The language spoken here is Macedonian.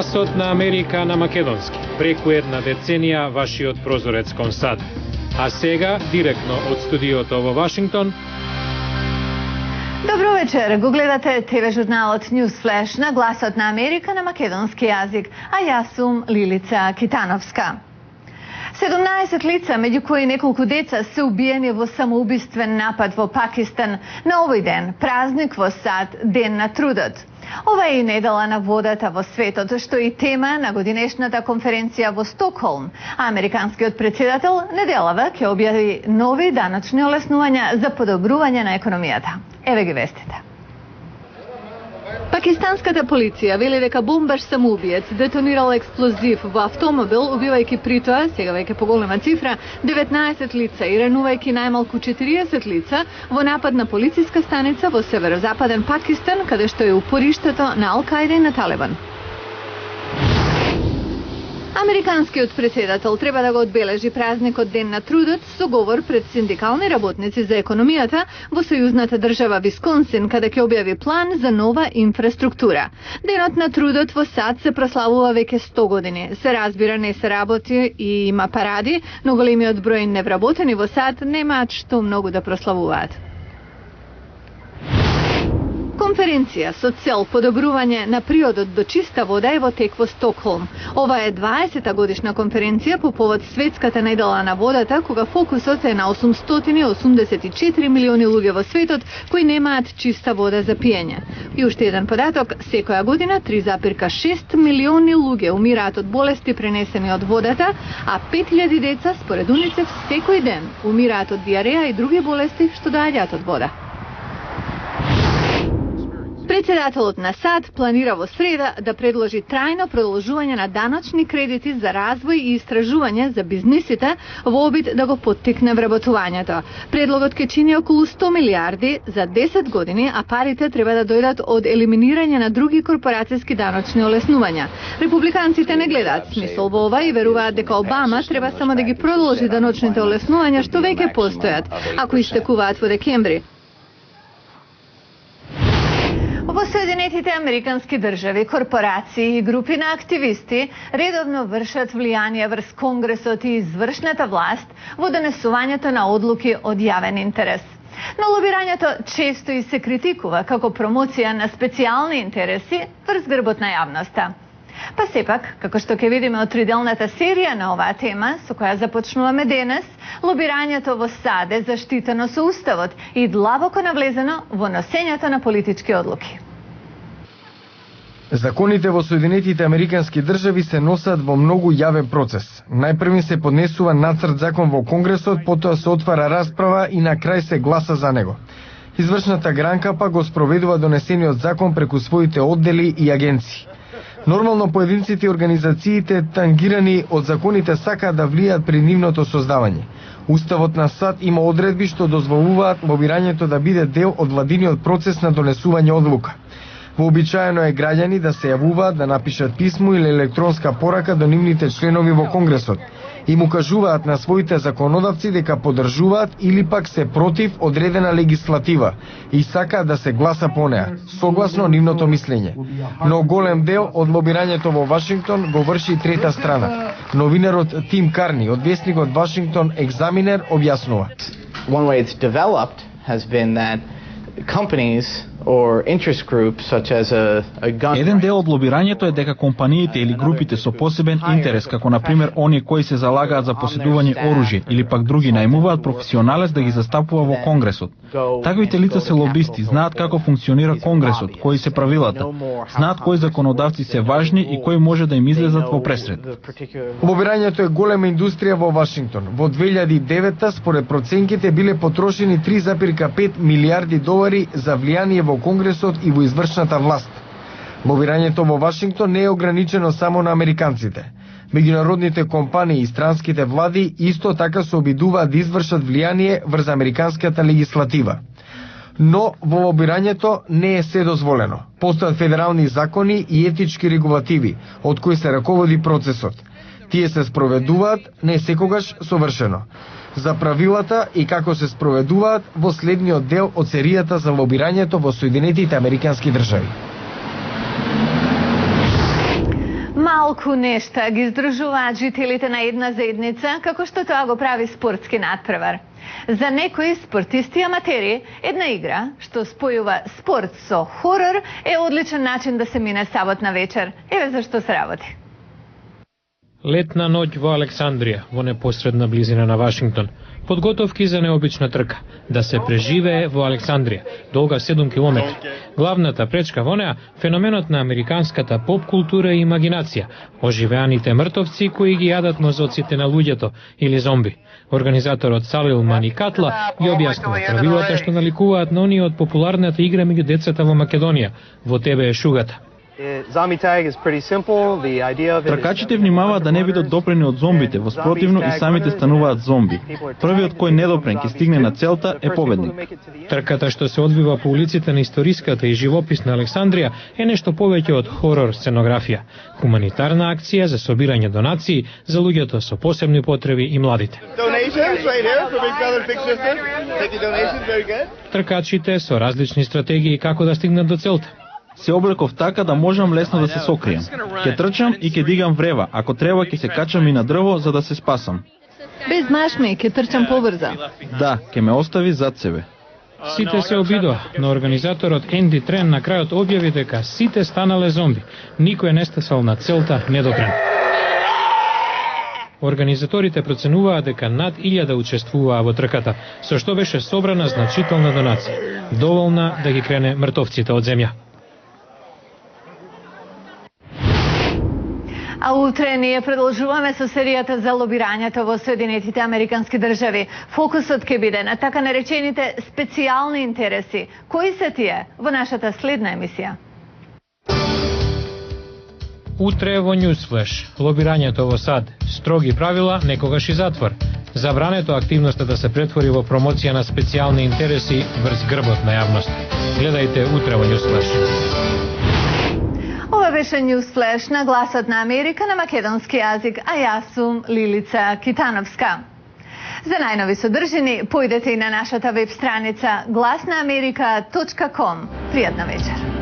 Гласот на Америка на македонски. Преку една деценија вашиот прозорец кон САД. А сега, директно од студиото во Вашингтон. Добро вечер, го гледате ТВ журналот News Flash на Гласот на Америка на македонски јазик, а јас сум Лилица Китановска. 17 лица, меѓу кои неколку деца, се убиени во самоубиствен напад во Пакистан на овој ден, празник во САД, Ден на трудот. Ова е и недела на водата во светот, што е тема на годинешната конференција во Стокхолм. А американскиот претседател неделава ќе објави нови даночни олеснувања за подобрување на економијата. Еве ги вестите. Пакистанската полиција вели дека бомбаш самоубиец детонирал експлозив во автомобил, убивајќи притоа, сега веќе поголема цифра, 19 лица и ранувајќи најмалку 40 лица во напад на полициска станица во северозападен Пакистан, каде што е упориштето на Ал-Каида и на Талибан. Американскиот претседател треба да го одбележи празникот Ден на трудот со говор пред синдикални работници за економијата во сојузната држава Висконсин, каде ќе објави план за нова инфраструктура. Денот на трудот во САД се прославува веќе 100 години. Се разбира, не се работи и има паради, но големиот број невработени во САД немаат што многу да прославуваат. Конференција со цел подобрување на приодот до чиста вода е во тек во Стокхолм. Ова е 20-та годишна конференција по повод Светската недела на водата, кога фокусот е на 884 милиони луѓе во светот кои немаат чиста вода за пиење. И уште еден податок, секоја година 3,6 милиони луѓе умираат од болести пренесени од водата, а 5000 деца според УНИЦЕФ секој ден умираат од диареја и други болести што доаѓаат од вода. Председателот на САД планира во среда да предложи трајно продолжување на даночни кредити за развој и истражување за бизнисите во обид да го поттикне вработувањето. Предлогот ќе чини околу 100 милиарди за 10 години, а парите треба да дојдат од елиминирање на други корпорацијски даночни олеснувања. Републиканците не гледаат смисол во ова и веруваат дека Обама треба само да ги продолжи даночните олеснувања што веќе постојат, ако истекуваат во декември. Во Соединетите Американски држави, корпорации и групи на активисти редовно вршат влијание врз Конгресот и извршната власт во донесувањето на одлуки од јавен интерес. Но лобирањето често и се критикува како промоција на специјални интереси врз грбот на јавноста. Па сепак, како што ќе видиме од триделната серија на оваа тема, со која започнуваме денес, лобирањето во САД е заштитено со Уставот и длабоко навлезено во носењето на политички одлуки. Законите во Соединетите Американски држави се носат во многу јавен процес. Најпрви се поднесува нацрт закон во Конгресот, потоа се отвара расправа и на крај се гласа за него. Извршната гранка па го спроведува донесениот закон преку своите оддели и агенции. Нормално поединците и организациите тангирани од законите сакаат да влијат при нивното создавање. Уставот на САД има одредби што дозволуваат лобирањето да биде дел од владиниот процес на донесување одлука. Вообичаено е граѓани да се јавуваат да напишат писмо или електронска порака до нивните членови во Конгресот и му кажуваат на своите законодавци дека поддржуваат или пак се против одредена легислатива и сакаат да се гласа по неа, согласно нивното мислење. Но голем дел од лобирањето во Вашингтон го врши трета страна. Новинарот Тим Карни од весникот Вашингтон Екзаминер објаснува. One way it's developed has been that companies or interest groups such as a gun. Еден дел од лобирањето е дека компаниите или групите со посебен интерес, како на пример оние кои се залагаат за поседување оружје или пак други, најмуваат професионалец да ги застапува во Конгресот. Таквите лица се лобисти, знаат како функционира Конгресот, кои се правилата, знаат кои законодавци се важни и кои може да им излезат во пресред. Лобирањето е голема индустрија во Вашингтон. Во 2009 според проценките биле потрошени 3,5 милиарди долари за влијание во Конгресот и во извршната власт. Лобирањето во Вашингтон не е ограничено само на американците. Меѓународните компании и странските влади исто така се обидуваат да извршат влијание врз американската легислатива. Но во лобирањето не е се дозволено. Постојат федерални закони и етички регулативи, од кои се раководи процесот. Тие се спроведуваат не секогаш совршено. За правилата и како се спроведуваат во следниот дел од серијата за лобирањето во Соединетите Американски држави. малку нешта ги издружуваат жителите на една заедница, како што тоа го прави спортски натпревар. За некои спортисти и аматери, една игра што спојува спорт со хорор е одличен начин да се мине саботна вечер. Еве зашто се работи. Летна ноќ во Александрија, во непосредна близина на Вашингтон. Подготовки за необична трка, да се преживее во Александрија, долга 7 километри. Главната пречка во неа, феноменот на американската поп култура и имагинација, оживеаните мртовци кои ги јадат мозоците на луѓето или зомби. Организаторот Салил Маникатла ги објаснува правилата што наликуваат на оние од популарната игра меѓу децата во Македонија, Во тебе е шугата. Тркачите внимаваат да не бидат допрени од зомбите, во спротивно и самите стануваат зомби. Првиот кој недопрен ќе стигне на целта е победник. Трката што се одвива по улиците на историската и живописна Александрија е нешто повеќе од хорор сценографија. Хуманитарна акција за собирање донации за луѓето со посебни потреби и младите. Тркачите со различни стратегии како да стигнат до целта. Се облеков така да можам лесно да се сокрием. Ќе трчам и ќе дигам врева, ако треба ќе се качам и на дрво за да се спасам. Без машми, ќе трчам побрзо. Да, ќе ме остави зад себе. Сите се обидоа, но организаторот Енди Трен на крајот објави дека сите станале зомби. Никој не стасал на целта недопрен. Организаторите проценуваат дека над 1000 учествуваа во трката, со што беше собрана значителна донација, доволна да ги крене мртовците од земја. А утре ние продолжуваме со серијата за лобирањето во Соединетите Американски држави. Фокусот ќе биде на така наречените специјални интереси. Кои се тие во нашата следна емисија? Утре во Newsflash. Лобирањето во САД. Строги правила, некогаш и затвор. Забрането активноста да се претвори во промоција на специјални интереси врз грбот на јавност. Гледајте утре во Newsflash. Ова беше Newsflash на Гласот на Америка на македонски јазик, а јас сум Лилица Китановска. За најнови содржини, појдете и на нашата веб страница glasnaamerika.com. Пријатна вечер.